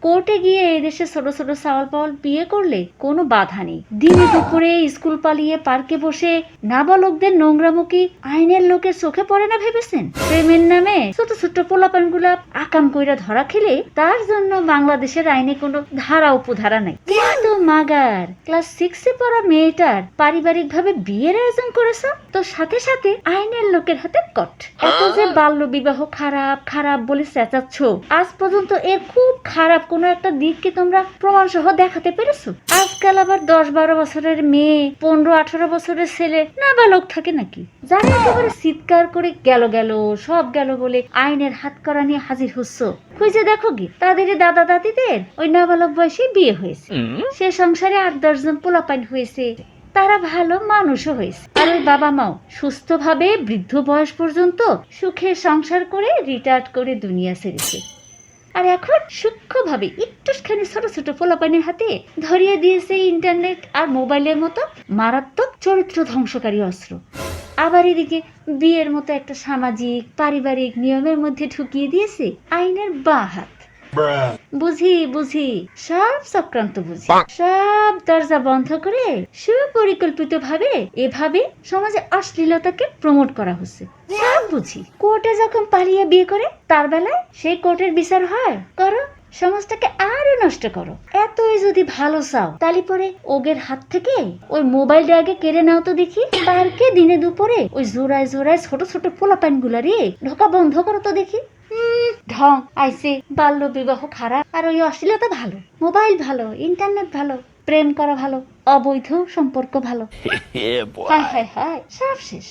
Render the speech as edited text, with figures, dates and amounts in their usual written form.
কোর্টে গিয়ে এই দেশে ছোট ছোট চাওয়াল পাওয়াল বিয়ে করলে কোনো বাধা নেই। দিনে দুপুরে স্কুল পালিয়ে পার্কে বসে নাবালকদের নোংরামুখী আইনের লোকের চোখে পড়ে না ভেবেছেন? প্রেমের নামে ছোট ছোট পোলাপানগুলা আকাম কইরা ধরা খেলে তার জন্য বাংলাদেশের আইনে কোনো ধারা উপধারা নাই। কিন্তু মাগার ক্লাস 6-এ পড়া মেয়েটার পারিবারিক ভাবে বিয়ের আয়োজন করেছ, তো সাথে সাথে আইনের লোকের হাতে কট। এত যে বাল্য বিবাহ খারাপ খারাপ বলে চেঁচাচ্ছ, আজ পর্যন্ত এর খুব খারাপ কোনো একটা দিক কি তোমরা প্রমাণ সহ দেখাতে পেরেছো? আজকাল আবার 10-12 বছরের মেয়ে, 15-18 বছরের ছেলে নাবালক থাকে নাকি, যারা একেবারে চিৎকার করে গেল গেল সব গেল বলে আইনের হাত করা নিয়ে হাজির হচ্ছ। খুঁজে দেখো কি তাদের দাদা দাদিদের ওই নাবালক বয়সে বিয়ে হয়েছে, সে সংসারে 8-10 জন পোলাপাইন হয়েছে, তারা ভালো মানুষও হয়েছে। আর ওই বাবা মাও সুস্থভাবে বৃদ্ধ বয়স পর্যন্ত সুখে সংসার করে রিটায়ার্ড করে দুনিয়া ছেড়েছে। আর এখন সূক্ষ্মভাবে একটুখানি ছোট ছোট পোলাপাইনের হাতে ধরিয়ে দিয়েছে ইন্টারনেট আর মোবাইলের মতো মারাত্মক চরিত্র ধ্বংসকারী অস্ত্র। আবার এদিকে বিয়ের মতো একটা সামাজিক পারিবারিক নিয়মের মধ্যে ঢুকিয়ে দিয়েছে আইনের বাঁ হাত। বুঝি বুঝি সব চক্রান্ত বুঝি, সব দরজা বন্ধ করে সুপরিকল্পিত ভাবে এভাবে সমাজে অশ্লীলতাকে প্রমোট করা হচ্ছে। সব বুঝি। কোর্টে যখন পালিয়ে বিয়ে করে তার বেলায় সেই কোর্টের বিচার হয়, করো সমাজটাকে আরো নষ্ট করো। এতই যদি ভালো চাও তালি পরে ওগের হাত থেকে ওই মোবাইলটা আগে কেড়ে নাও তো দেখি। পার্কে দিনে দুপুরে ওই জোড়ায় জোড়ায় ছোট ছোট পোলাপাইন গুলারে ঢোকা বন্ধ করো তো দেখি। ঢং আইসে, বাল্য বিবাহ খারাপ আর ওই অশ্লীলতা ভালো, মোবাইল ভালো, ইন্টারনেট ভালো, প্রেম করা ভালো, অবৈধ সম্পর্ক ভালো। হায় হায় হায়, সব শেষ।